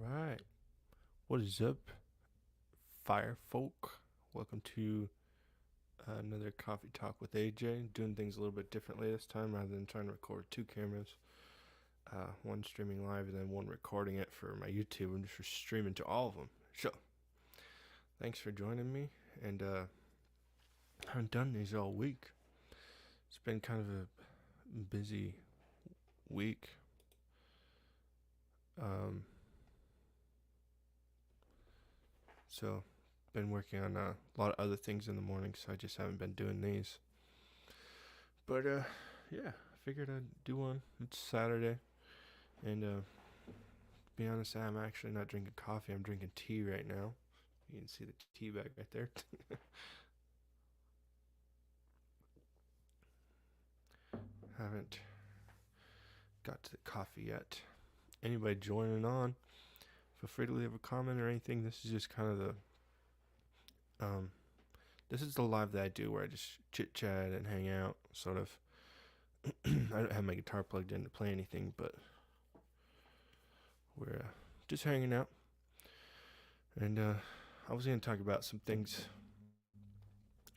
All right. What is up, fire folk? Welcome to another coffee talk with AJ. Doing things a little bit differently this time rather than trying to record two cameras. One streaming live and then one recording it for my YouTube and just for streaming to all of them. So, thanks for joining me. And I haven't done these all week. It's been kind of a busy week. So been working on a lot of other things in the morning, so I just haven't been doing these. But yeah, I figured I'd do one. It's Saturday, and to be honest, I'm actually not drinking coffee. I'm drinking tea right now. You can see the tea bag right there. Haven't got to the coffee yet. Anybody joining on, feel free to leave a comment or anything. This is just kind of this is the live that I do where I just chit chat and hang out, sort of. I don't have my guitar plugged in to play anything, but we're just hanging out. And I was going to talk about some things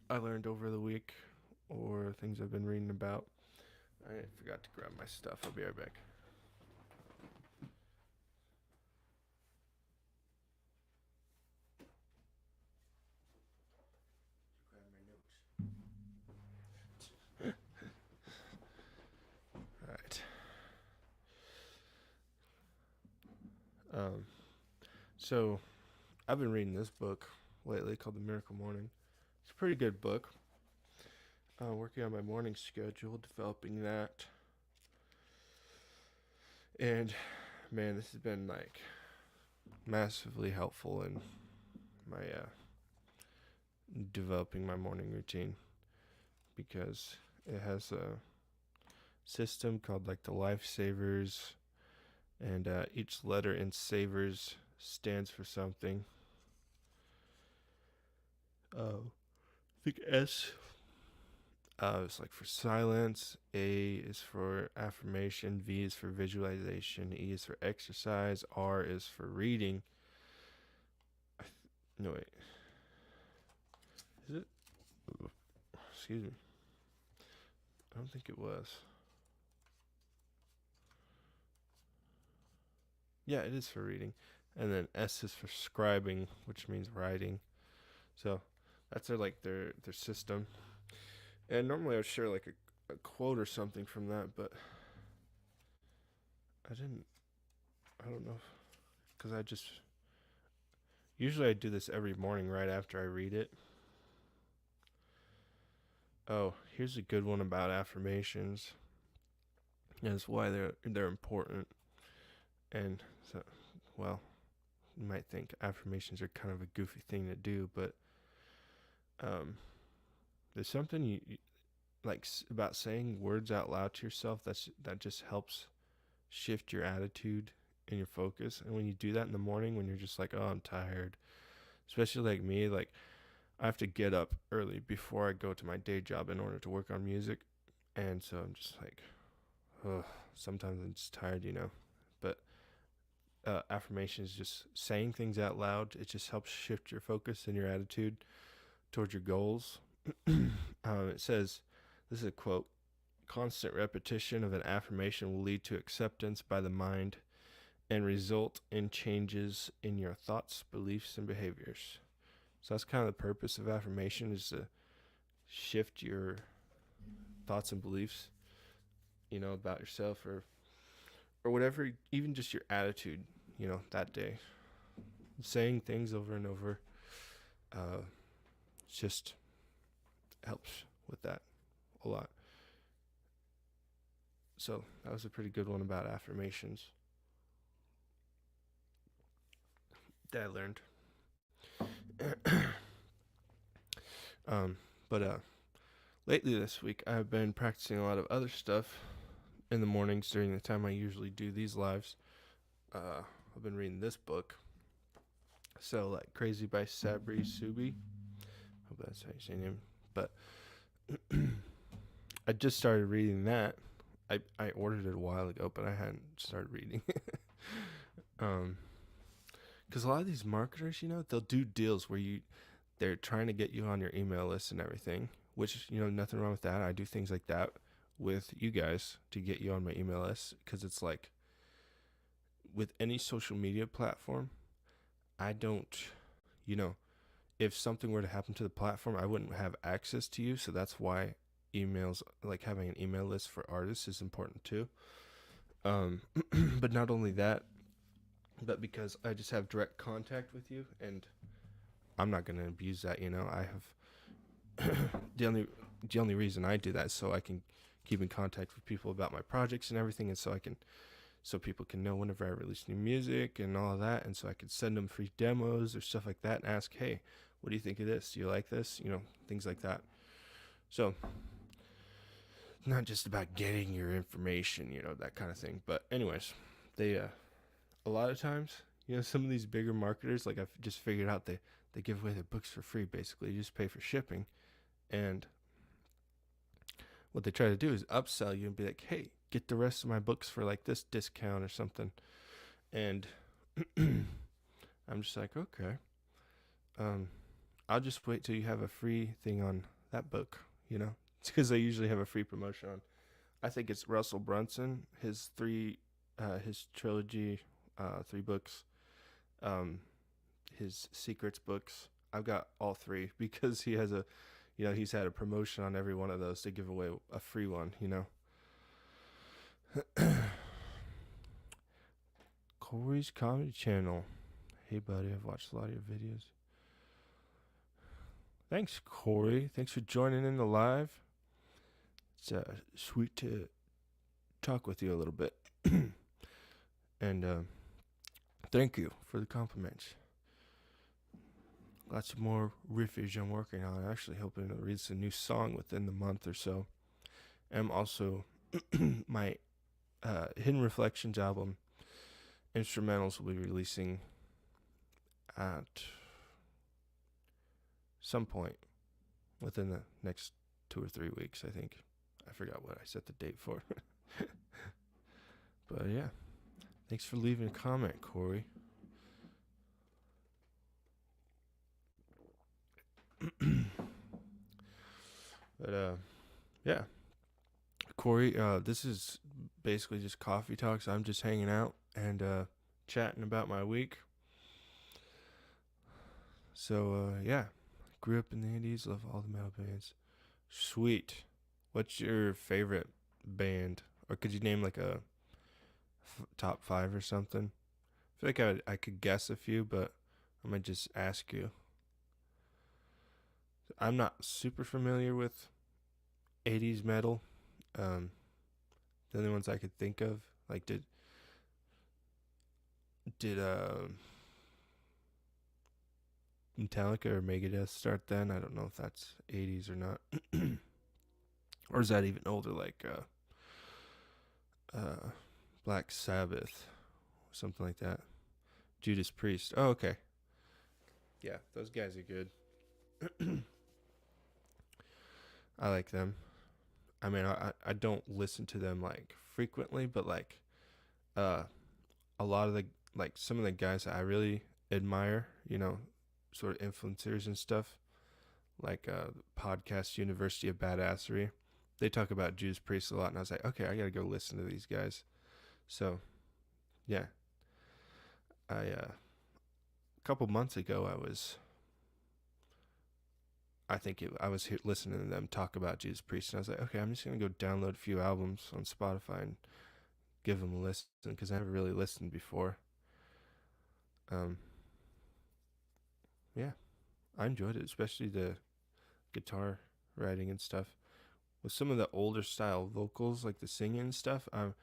I learned over the week or things I've been reading about. I forgot to grab my stuff. I'll be right back. Alright. So I've been reading this book lately called The Miracle Morning. It's a pretty good book. Working on my morning schedule, developing that. And man, this has been like massively helpful in my developing my morning routine because it has a system called like the Lifesavers, and each letter in Savers stands for something. I think S is like for silence, A is for affirmation, V is for visualization, E is for exercise, R is for reading. No, wait. Is it? Excuse me. I don't think it was. Yeah, it is for reading. And then S is for scribing, which means writing. So that's their system. And normally I would share like a quote or something from that, but I didn't. I don't know, because I just usually I do this every morning right after I read it. Oh, here's a good one about affirmations. That's why they're important. And so, well, you might think affirmations are kind of a goofy thing to do, but there's something you like about saying words out loud to yourself that just helps shift your attitude and your focus. And when you do that in the morning, when you're just like, oh, I'm tired, especially like me, like I have to get up early before I go to my day job in order to work on music, and so I'm just like, oh, sometimes I'm just tired, But affirmation is just saying things out loud. It just helps shift your focus and your attitude towards your goals. It says, this is a quote: constant repetition of an affirmation will lead to acceptance by the mind and result in changes in your thoughts, beliefs, and behaviors. So that's kind of the purpose of affirmation, is to shift your thoughts and beliefs, about yourself or whatever, even just your attitude, that day. Saying things over and over just helps with that a lot. So that was a pretty good one about affirmations that I learned. But lately this week I've been practicing a lot of other stuff in the mornings during the time I usually do these lives. I've been reading this book, So Like Crazy by Sabri Suby. Hope that's how you say him. But I just started reading that. I ordered it a while ago, but I hadn't started reading. because a lot of these marketers, they'll do deals where they're trying to get you on your email list and everything, which, nothing wrong with that. I do things like that with you guys to get you on my email list, because it's like with any social media platform, I don't, you know, if something were to happen to the platform, I wouldn't have access to you. So that's why emails, like having an email list for artists, is important too. Um, but not only that, but because I just have direct contact with you, and I'm not gonna abuse that. I have the only reason I do that is so I can keep in contact with people about my projects and everything, and so people can know whenever I release new music and all of that, and so I can send them free demos or stuff like that and ask, hey, what do you think of this? Do you like this? Things like that. So, not just about getting your information, that kind of thing. But anyways, they a lot of times, some of these bigger marketers, like I've just figured out, they give away their books for free. Basically, you just pay for shipping, and what they try to do is upsell you and be like, hey, get the rest of my books for like this discount or something. And I'm just like, okay, um, I'll just wait till you have a free thing on that book. It's because they usually have a free promotion on. I think it's Russell Brunson, his trilogy, 3 books, um, his secrets books. I've got all 3 because he's had a promotion on every one of those to give away a free one. Corey's Comedy Channel. Hey, buddy, I've watched a lot of your videos. Thanks, Corey. Thanks for joining in the live. It's sweet to talk with you a little bit. And thank you for the compliments. Lots more riffage I'm working on. I'm actually hoping to release a new song within the month or so. And also, my Hidden Reflections album instrumentals will be releasing at some point within the next 2 or 3 weeks, I think. I forgot what I set the date for. But yeah, thanks for leaving a comment, Corey. But yeah, Corey, this is basically just coffee talks. I'm just hanging out and chatting about my week. So yeah, grew up in the 80s, love all the metal bands. Sweet. What's your favorite band? Or could you name like a top 5 or something? I feel like I could guess a few, but I might just ask you. I'm not super familiar with 80s metal. The only ones I could think of, like, did Metallica or Megadeth start then? I don't know if that's 80s or not. Or is that even older, like Black Sabbath, something like that. Judas Priest. Oh, okay. Yeah, those guys are good. I like them. I mean, I don't listen to them like frequently, but like uh a lot of the like some of the guys that I really admire, sort of influencers and stuff, like podcast University of Badassery. They talk about Judas Priest a lot, and I was like, okay, I gotta go listen to these guys. So, yeah, a couple months ago, I was listening to them talk about Judas Priest, and I was like, okay, I'm just gonna go download a few albums on Spotify and give them a listen because I never really listened before. Yeah, I enjoyed it, especially the guitar writing and stuff. With some of the older style vocals, like the singing and stuff, I'm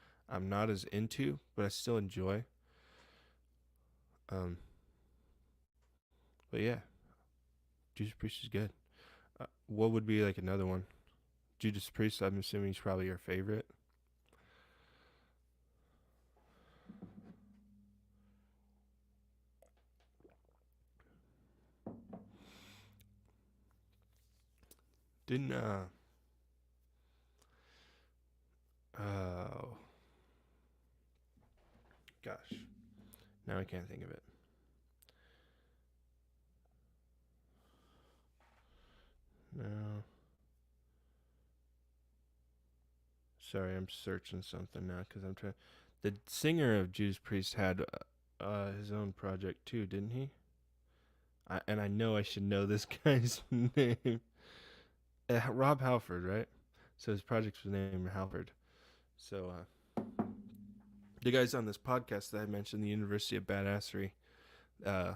not as into, but I still enjoy. Um, but yeah, Judas Priest is good. What would be like another one? Judas Priest, I'm assuming, is probably your favorite. Didn't oh gosh, now I can't think of it. No. Sorry, I'm searching something now because I'm trying. The singer of Judas Priest had his own project too, didn't he? And I know I should know this guy's name. Rob Halford, right? So his project was named Halford. So the guys on this podcast that I mentioned, the University of Badassery, uh,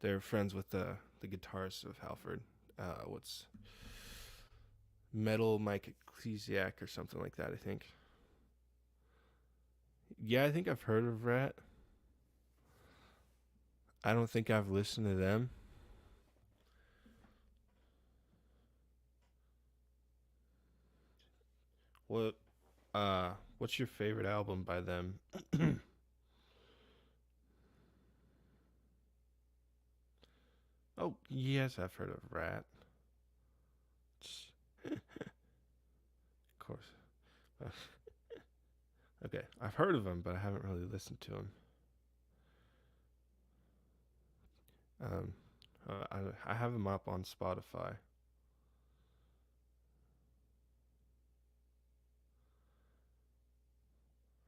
they're friends with the guitarist of Halford. What's Metal Mike Ecclesiak or something like that? I think. Yeah, I think I've heard of Rat. I don't think I've listened to them. What what's your favorite album by them? Oh, yes, I've heard of Rat. Of course. Okay, I've heard of them, but I haven't really listened to them. Um, I have them up on Spotify.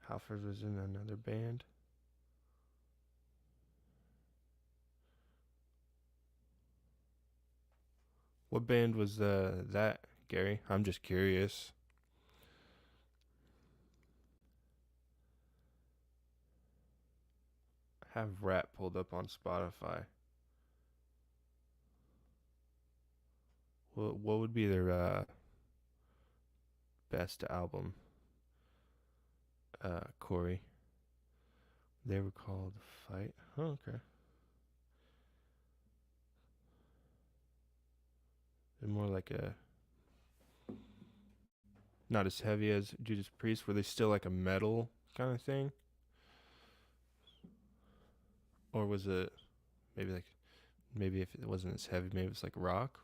Halford was in another band. What band was that, Gary? I'm just curious. Have Rat pulled up on Spotify. What would be their best album? Corey. They were called Fight. Oh, okay. They're more like a not as heavy as Judas Priest. Were they still like a metal kind of thing, or was it maybe like maybe if it wasn't as heavy, maybe it's like rock?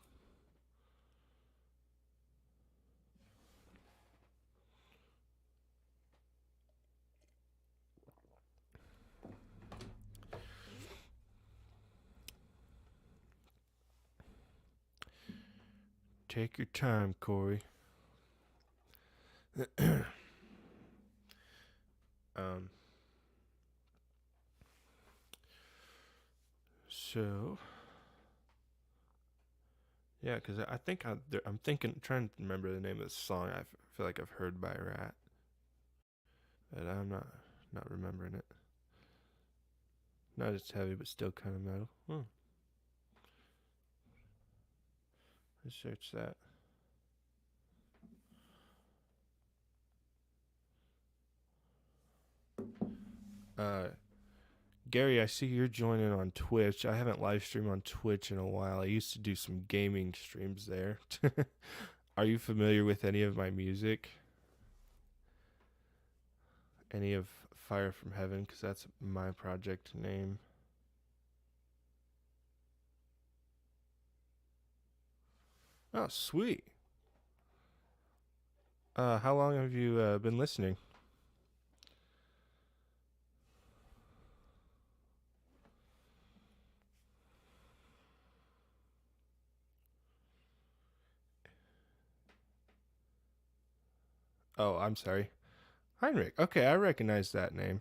Take your time, Corey. um. So yeah, because I think I'm thinking trying to remember the name of the song. Feel like I've heard by Rat, but I'm not remembering it. Not as heavy, but still kind of metal. Hmm. Let's search that. Uh, Gary, I see you're joining on Twitch. I haven't live streamed on Twitch in a while. I used to do some gaming streams there. Are you familiar with any of my music? Any of Fire from Heaven? Because that's my project name. Oh, sweet. How long have you been listening? Oh, I'm sorry. Heinrich. Okay, I recognize that name.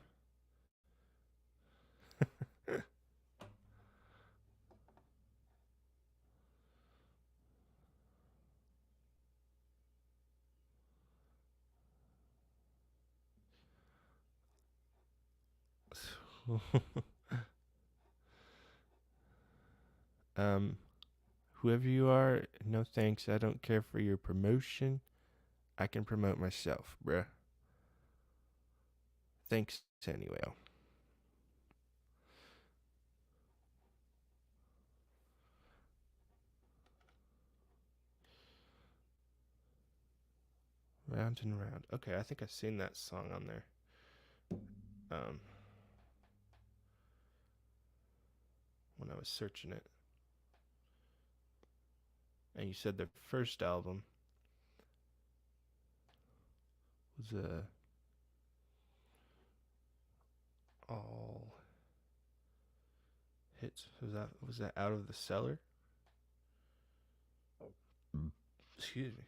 um, Whoever you are, no thanks. I don't care for your promotion. I can promote myself, bruh. Thanks anyway. Round and round. Okay, I think I've seen that song on there. Um, when I was searching it, and you said their first album was all hits. Was that Out of the Cellar? Excuse me.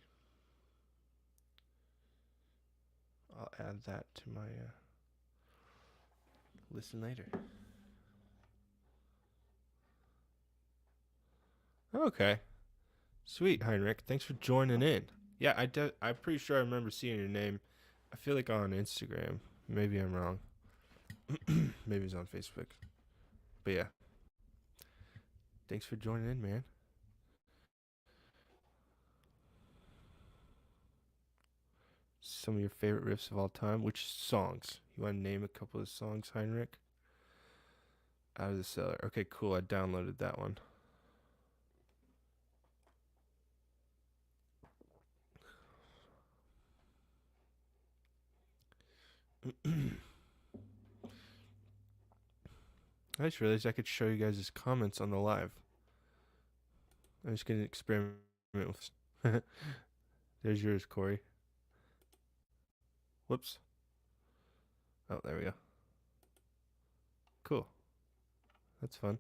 I'll add that to my listen later. Okay. Sweet, Heinrich. Thanks for joining in. Yeah, I'm pretty sure I remember seeing your name. I feel like on Instagram. Maybe I'm wrong. Maybe it's on Facebook. But yeah. Thanks for joining in, man. Some of your favorite riffs of all time. Which songs? You want to name a couple of songs, Heinrich? Out of the Cellar. Okay, cool. I downloaded that one. I just realized I could show you guys his comments on the live. I'm just gonna experiment with. There's yours, Corey. Whoops. Oh, there we go. Cool. That's fun.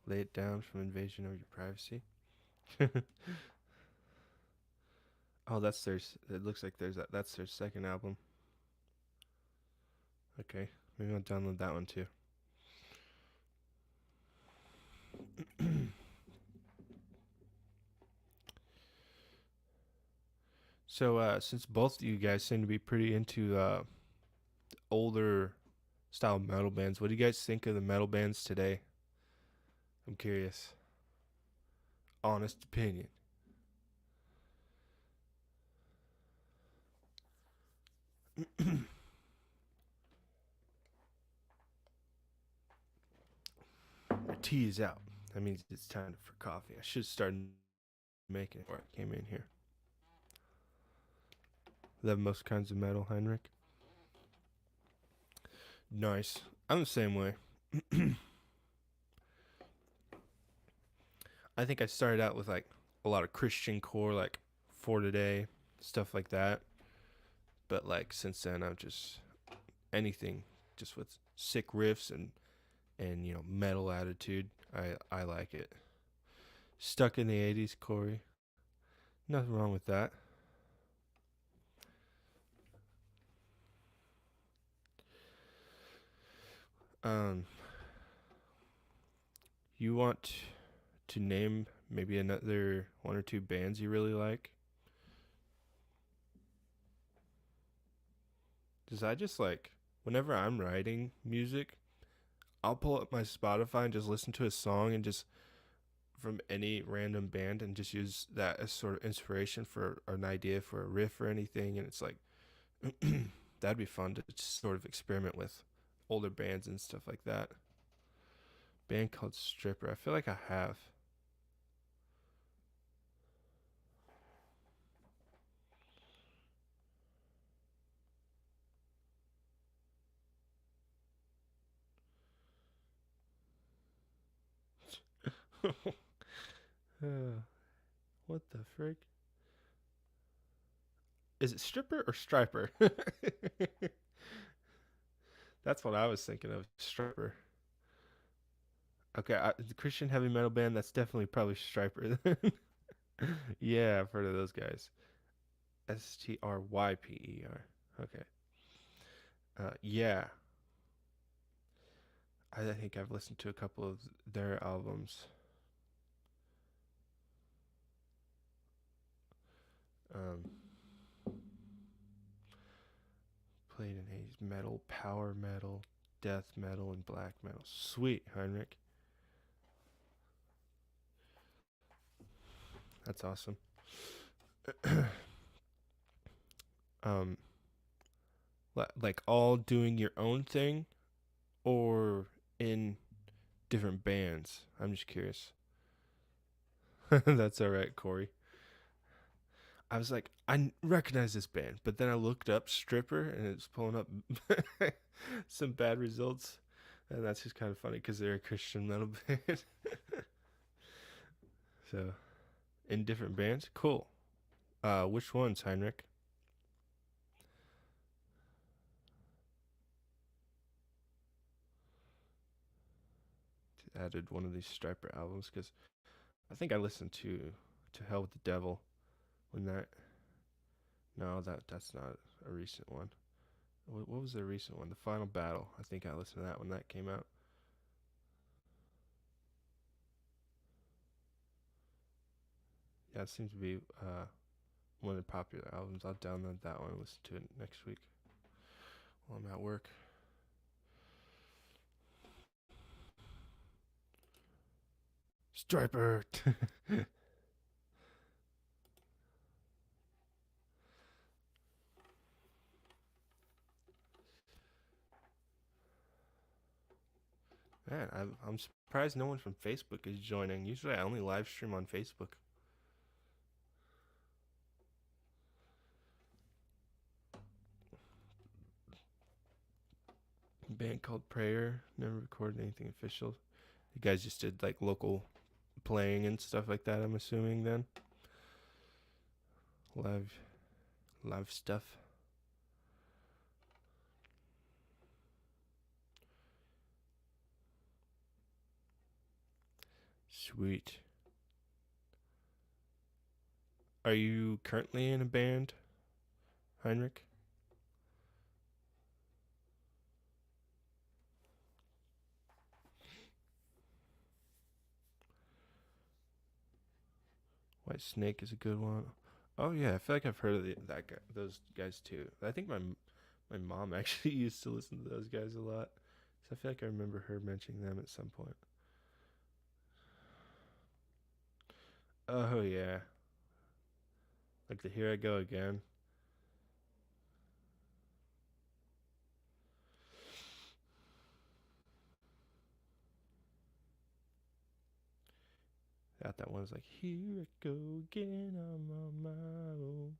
Lay it down from invasion of your privacy. Oh, that's their. It looks like there's that. That's their second album. Okay, maybe I'll download that one too. So, since both of you guys seem to be pretty into older style metal bands, what do you guys think of the metal bands today? I'm curious. Honest opinion. My tea is out. That means it's time for coffee. I should start making it before I came in here. Love most kinds of metal, Heinrich. Nice. I'm the same way. I think I started out with like a lot of Christian core, like For Today, stuff like that. But like since then, I've just anything, just with sick riffs and metal attitude. I like it. Stuck in the '80s, Corey. Nothing wrong with that. Um, you want to name maybe another one or two bands you really like? Cause I just like whenever I'm writing music, I'll pull up my Spotify and just listen to a song and just from any random band and just use that as sort of inspiration for an idea for a riff or anything. And it's like that'd be fun to just sort of experiment with older bands and stuff like that. Band called Stripper. I feel like I have. What the frick? Is it Stripper or Striper? That's what I was thinking of. Striper. Okay, the Christian heavy metal band. That's definitely probably Striper. Yeah, I've heard of those guys. Stryper. Okay. Yeah, I think I've listened to a couple of their albums. Um, played in Hades metal, power metal, death metal, and black metal. Sweet, Heinrich. That's awesome. um, like all doing your own thing, or in different bands. I'm just curious. That's all right, Corey. I was like, recognize this band, but then I looked up Stripper and it's pulling up some bad results, and that's just kind of funny because they're a Christian metal band. So, in different bands, cool. Which ones, Heinrich? added one of these Striper albums because I think I listened to Hell with the Devil when that. No, that's not a recent one. What was the recent one? The Final Battle. I think I listened to that when that came out. Yeah, it seems to be one of the popular albums. I'll download that one and listen to it next week while I'm at work. Striper. Man, I'm surprised no one from Facebook is joining. Usually I only live stream on Facebook. A band called Prayer. Never recorded anything official. You guys just did like local playing and stuff like that, I'm assuming then. Live stuff. Sweet. Are you currently in a band, Heinrich? White Snake is a good one. Oh yeah, I feel like I've heard of that guy, those guys too. I think my mom actually used to listen to those guys a lot, so I feel like I remember her mentioning them at some point. Oh yeah, like the Here I Go Again. That one's like Here I Go Again, I'm on my own.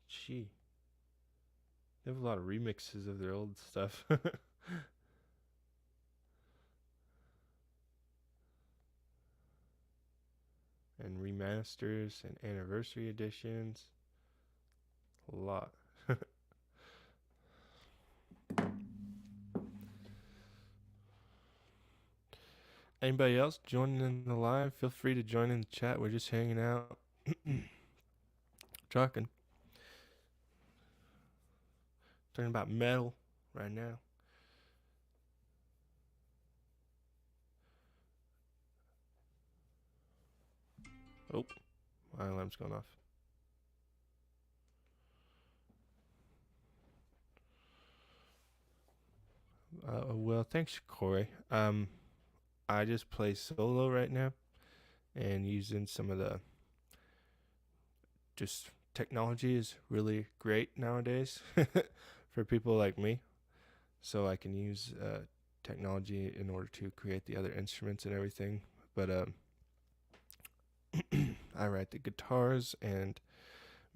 Gee, they have a lot of remixes of their old stuff. And remasters and anniversary editions. A lot. Anybody else joining in the live? Feel free to join in the chat. We're just hanging out, talking about metal right now. Oh, my alarm's going off. Well, thanks, Corey. I just play solo right now and using some of the just technology is really great nowadays for people like me. So I can use technology in order to create the other instruments and everything. But I write the guitars and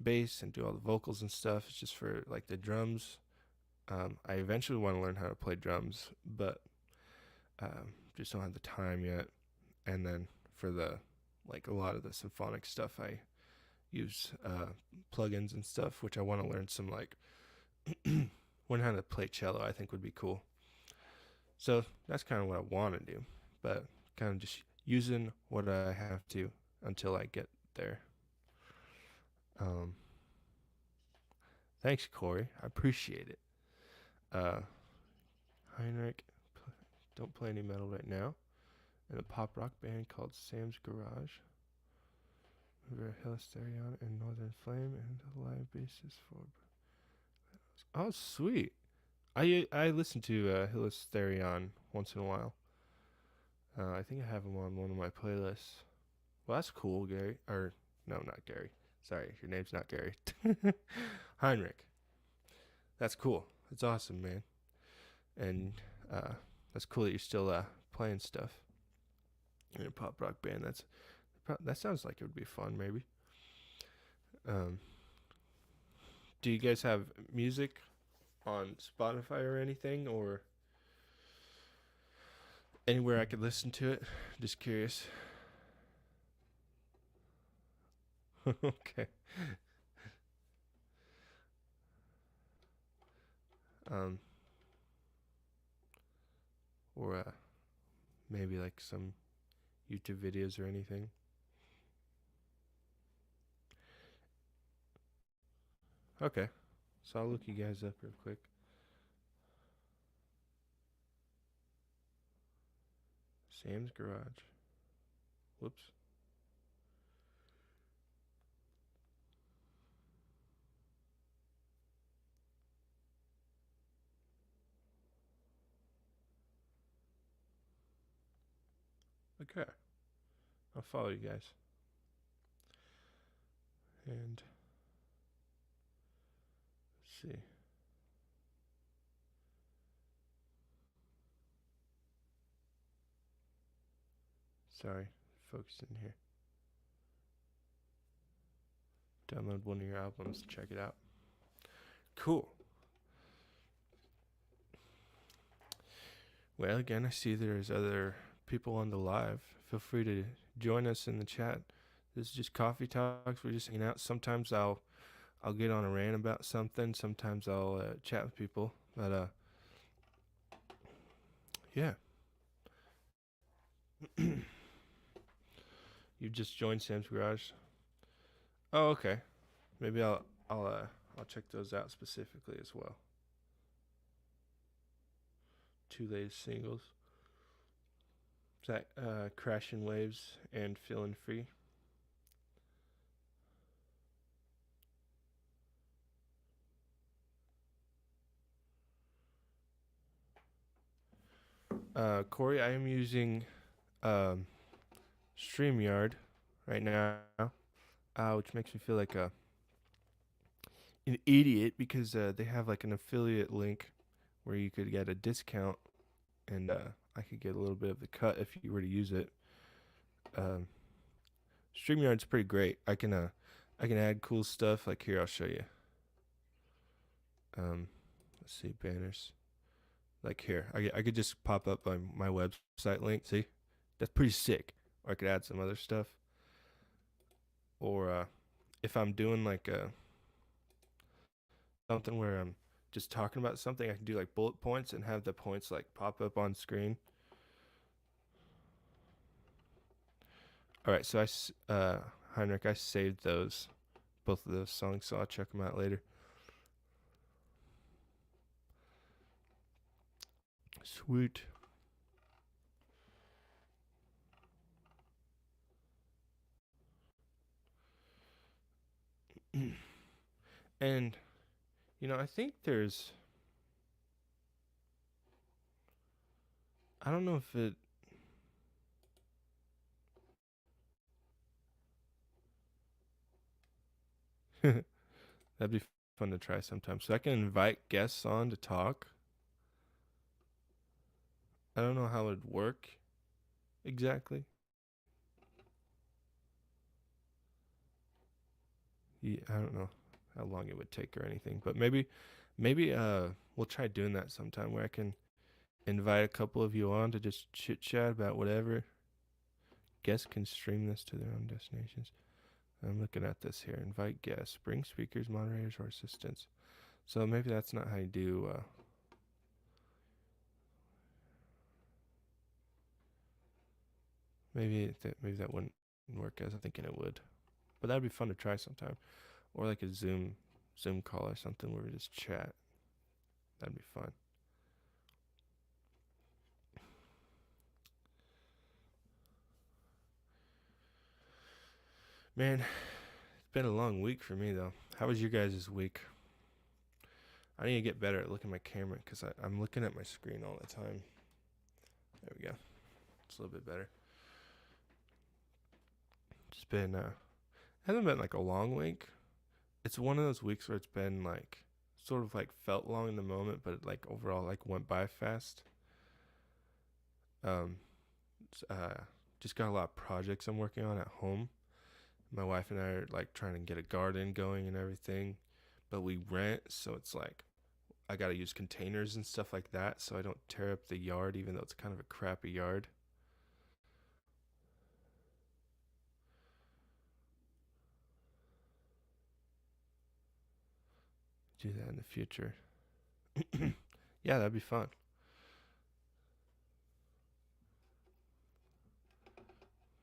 bass and do all the vocals and stuff. It's just for like the drums. I eventually want to learn how to play drums, but just don't have the time yet. And then for the like a lot of the symphonic stuff, I use plugins and stuff, which I want to learn some like learn how to play cello. I think would be cool. So that's kind of what I want to do, but kind of just using what I have to until I get there. Thanks, Corey. I appreciate it. Heinrich, don't play any metal right now. In a pop rock band called Sam's Garage. We were Hilasterion and Northern Flame and the live bassist for. Oh, sweet. I listen to Hilasterion once in a while. I think I have him on one of my playlists. Well, that's cool, Gary. Or no, not Gary. Sorry, your name's not Gary. Heinrich. That's cool. That's awesome, man. And that's cool that you're still playing stuff in a pop rock band. That sounds like it would be fun, maybe. Do you guys have music on Spotify or anything, or anywhere I could listen to it? Just curious. Okay. Um, or maybe like some YouTube videos or anything. Okay, so I'll look you guys up real quick. Sam's Garage. Whoops. Okay, I'll follow you guys. And let's see. Sorry, focusing here. Download one of your albums, check it out. Cool. Well, again, I see there's other people on the live. Feel free to join us in the chat. This is just coffee talks. We're just hanging out. Sometimes I'll get on a rant about something. Sometimes I'll chat with people. But yeah. You just joined Sam's Garage. Oh, okay. Maybe I'll check those out specifically as well. 2 latest singles. Is that Crashing Waves and Feeling Free? Corey, I am using StreamYard right now, which makes me feel like an idiot because they have like an affiliate link where you could get a discount, and I could get a little bit of the cut if you were to use it. Um, StreamYard's pretty great. I can add cool stuff. Like here, I'll show you. Let's see, banners. Like here, I could just pop up my website link. See, that's pretty sick. Or I could add some other stuff. Or if I'm doing like something where I'm just talking about something, I can do like bullet points and have the points like pop up on screen. All right, so Heinrich, I saved both of those songs, so I'll check them out later. Sweet. And I think I don't know if that'd be fun to try sometime. So I can invite guests on to talk. I don't know how it'd work exactly. Yeah, I don't know how long it would take or anything, but maybe we'll try doing that sometime where I can invite a couple of you on to just chit chat about whatever. Guests can stream this to their own destinations. I'm looking at this here. Invite guests, bring speakers, moderators, or assistants. So maybe that's not how you do. Maybe that wouldn't work as I'm thinking it would, but that'd be fun to try sometime, or like a Zoom call or something where we just chat. That'd be fun. Man, it's been a long week for me though. How was your guys' week? I need to get better at looking at my camera because I'm looking at my screen all the time. There we go. It's a little bit better. Just been hasn't been like a long week. It's one of those weeks where it's been like sort of like felt long in the moment, but it like overall like went by fast. Um, just got a lot of projects I'm working on at home. My wife and I are like trying to get a garden going and everything, but we rent, so it's like I got to use containers and stuff like that so I don't tear up the yard, even though it's kind of a crappy yard. Do that in the future. Yeah, that'd be fun.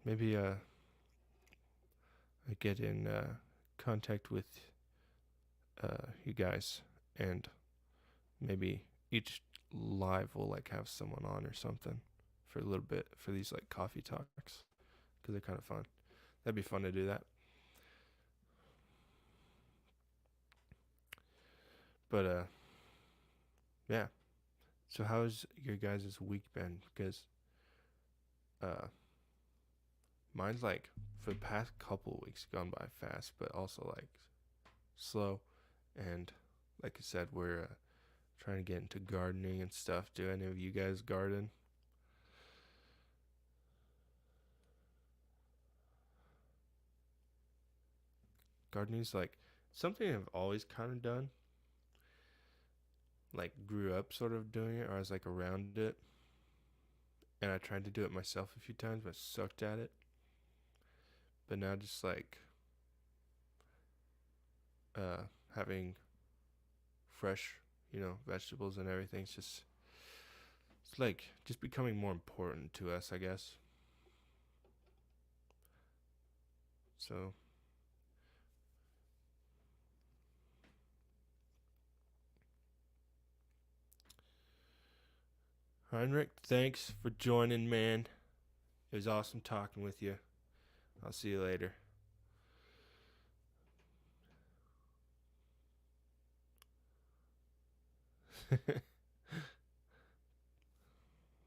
Maybe I get in contact with you guys, and maybe each live will like have someone on or something for a little bit for these like coffee talks because they're kind of fun. That'd be fun to do that. But yeah. So how's your guys' week been? Because uh, mine's like for the past couple of weeks gone by fast, but also like slow. And like I said, we're trying to get into gardening and stuff. Do any of you guys garden? Gardening's like something I've always kind of done. Like grew up sort of doing it, or I was like around it, and I tried to do it myself a few times, but sucked at it. But now just like uh, having fresh, vegetables and everything, it's like just becoming more important to us, I guess. So Heinrich, thanks for joining, man. It was awesome talking with you. I'll see you later.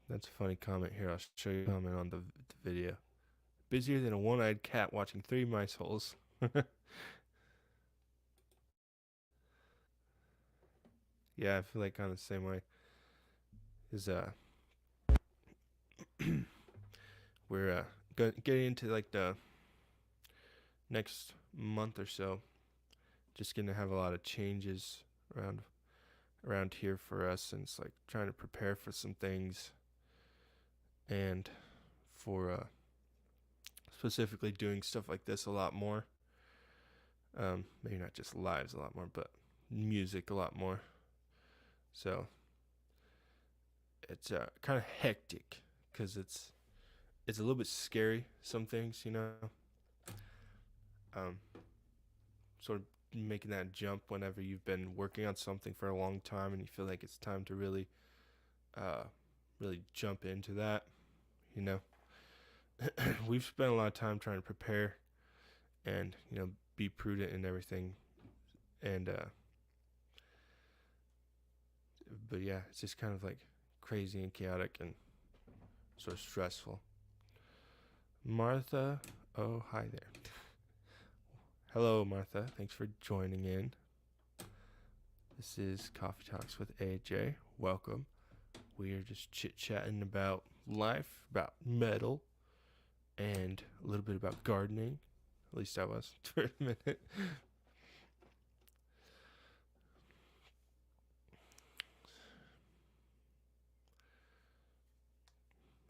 That's a funny comment here. I'll show you a comment on the video. Busier than a one-eyed cat watching three mice holes. Yeah, I feel like kind of the same way. Is we're getting into like the next month or so. Just gonna have a lot of changes around around here for us, and it's like trying to prepare for some things, and for specifically doing stuff like this a lot more. Maybe not just lives a lot more, but music a lot more. So it's kind of hectic because it's a little bit scary. Some things, um, sort of making that jump whenever you've been working on something for a long time and you feel like it's time to uh, really jump into that. You know, we've spent a lot of time trying to prepare and be prudent and everything, and but yeah, it's just kind of like crazy and chaotic and sort of stressful. Martha, oh hi there. Hello, Martha. Thanks for joining in. This is Coffee Talks with AJ. Welcome. We are just chit chatting about life, about metal, and a little bit about gardening. At least I was for a minute.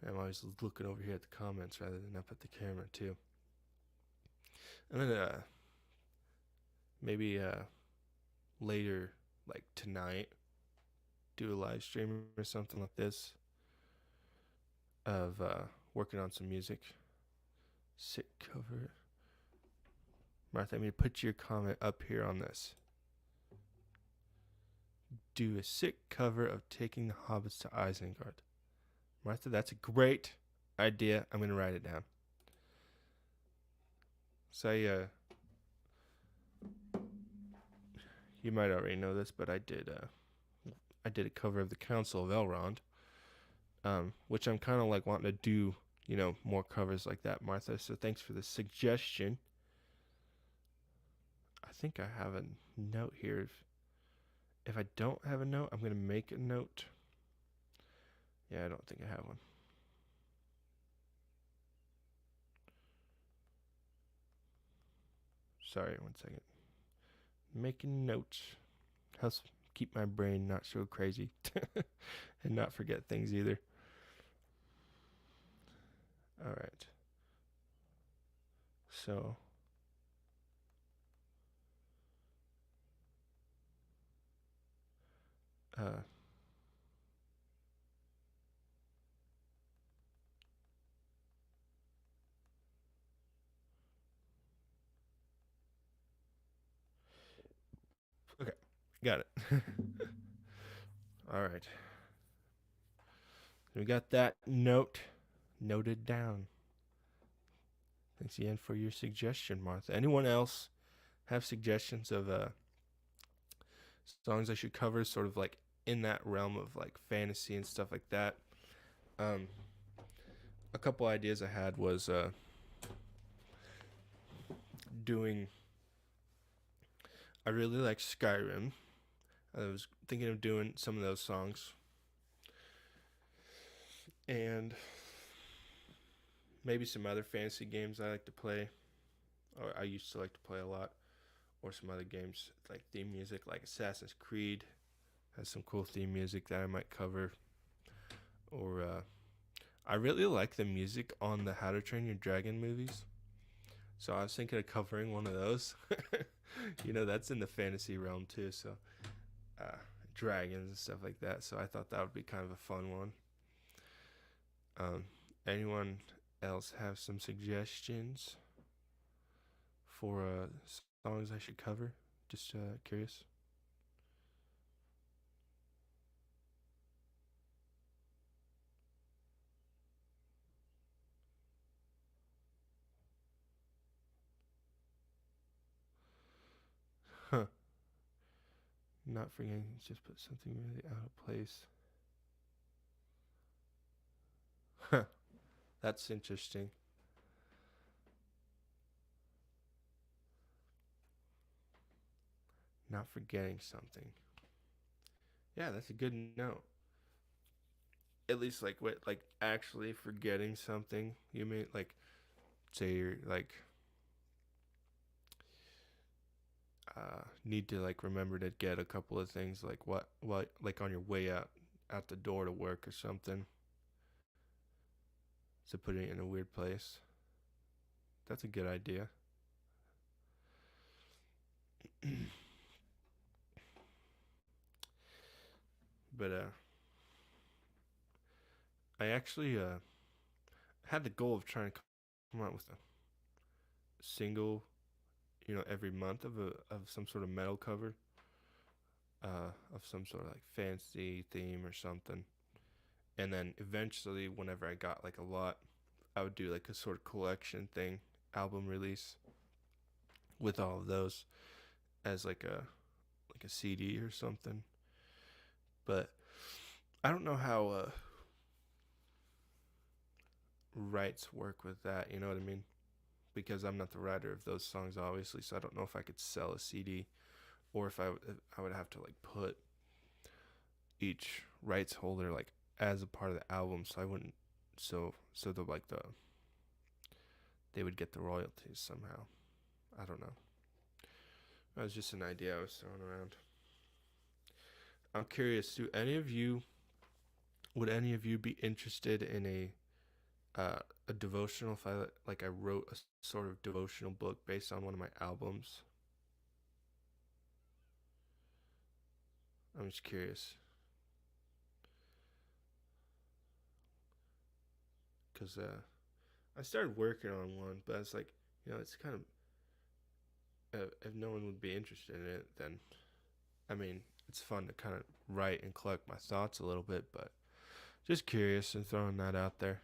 I'm always looking over here at the comments rather than up at the camera too. And then maybe later, like tonight, do a live stream or something like this of working on some music. Sick cover. Martha, I'm going to put your comment up here on this. Do a sick cover of Taking the Hobbits to Isengard. Martha, that's a great idea. I'm going to write it down. So, you might already know this, but I did a cover of the Council of Elrond, which I'm kind of like wanting to do, more covers like that, Martha. So thanks for the suggestion. I think I have a note here. If I don't have a note, I'm gonna make a note. Yeah, I don't think I have one. Sorry, 1 second. Making notes helps keep my brain not so crazy and not forget things either. All right. So, Uh, okay, got it. All right, we got that noted down. Thanks again for your suggestion, Martha. Anyone else have suggestions of songs I should cover, sort of like in that realm of like fantasy and stuff like that? Um, a couple ideas I had was doing. I really like Skyrim. I was thinking of doing some of those songs, and maybe some other fantasy games I like to play, or I used to like to play a lot, or some other games like theme music, like Assassin's Creed has some cool theme music that I might cover, or I really like the music on the How to Train Your Dragon movies. So I was thinking of covering one of those. That's in the fantasy realm too. So uh, dragons and stuff like that. So I thought that would be kind of a fun one. Um, Anyone else have some suggestions for songs I should cover? Just curious. Huh. Not forgetting, just put something really out of place. Huh. That's interesting. Not forgetting something. Yeah, that's a good note. At least like what, like actually forgetting something. You mean like say you're like need to like remember to get a couple of things like what like on your way out the door to work or something. So putting it in a weird place. That's a good idea. But I actually had the goal of trying to come out with a single, every month of some sort of metal cover, of some sort of like fantasy theme or something. And then eventually, whenever I got like a lot, I would do like a sort of collection thing, album release with all of those as like a CD or something. But I don't know how rights work with that. You know what I mean? Because I'm not the writer of those songs, obviously. So I don't know if I could sell a CD or if I would have to like put each rights holder like as a part of the album. So I wouldn't. So they would get the royalties somehow. I don't know. That was just an idea I was throwing around. I'm curious. Would any of you be interested in a devotional? If I wrote a sort of devotional book based on one of my albums. I'm just curious because I started working on one, but it's like it's kind of if no one would be interested in it, then I mean it's fun to kind of write and collect my thoughts a little bit, but just curious and throwing that out there.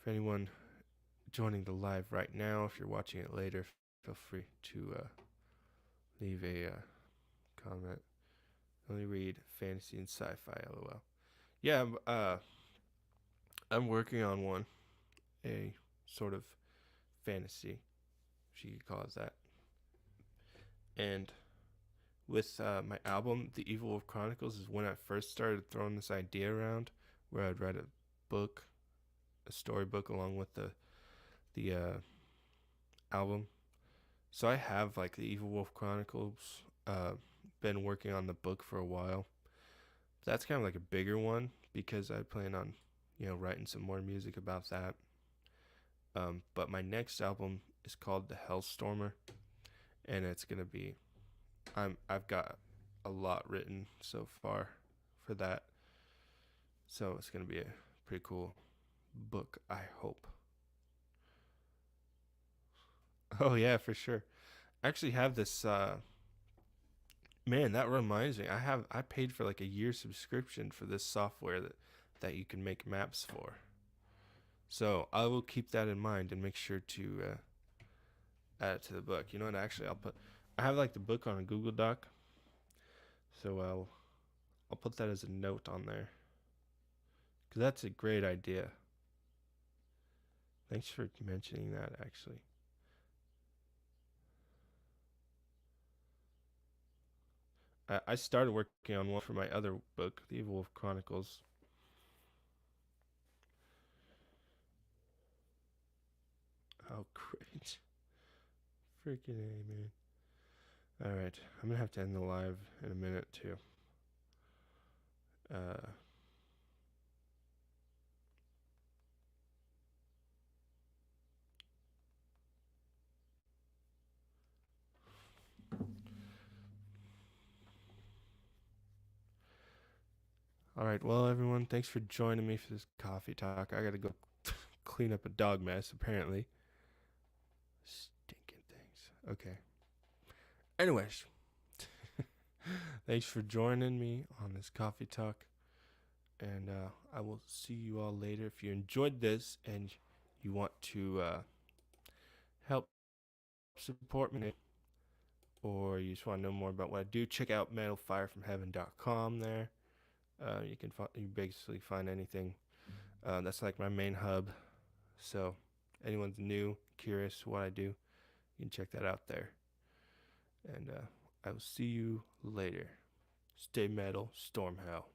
For anyone joining the live right now, if you're watching it later, feel free to leave a comment. Only read fantasy and sci-fi. LOL. Yeah, I'm working on one, a sort of fantasy, if you could call it that. And with my album, The Evil Wolf Chronicles, is when I first started throwing this idea around, where I'd write a book, a storybook, along with the album. So I have like The Evil Wolf Chronicles. Been working on the book for a while. That's kind of like a bigger one because I plan on writing some more music about that. But my next album is called The Hellstormer, and it's gonna be I've got a lot written so far for that. So it's gonna be a pretty cool book, I hope. Oh yeah, for sure. I actually have this man, that reminds me. I paid for like a year subscription for this software that you can make maps for. So I will keep that in mind and make sure to add it to the book. You know what? Actually, I have like the book on a Google Doc, so I'll put that as a note on there because that's a great idea. Thanks for mentioning that. Actually, I started working on one for my other book, The Evil Wolf Chronicles. Oh, great! Freaking A, man. All right, I'm gonna have to end the live in a minute too. Uh, all right, well, everyone, thanks for joining me for this coffee talk. I gotta go clean up a dog mess, apparently. Stinking things. Okay. Anyways, thanks for joining me on this coffee talk. And I will see you all later. If you enjoyed this and you want to help support me, or you just want to know more about what I do, check out metalfirefromheaven.com there. You basically find anything. That's like my main hub. So anyone's new, curious what I do, you can check that out there. And I will see you later. Stay metal, storm hell.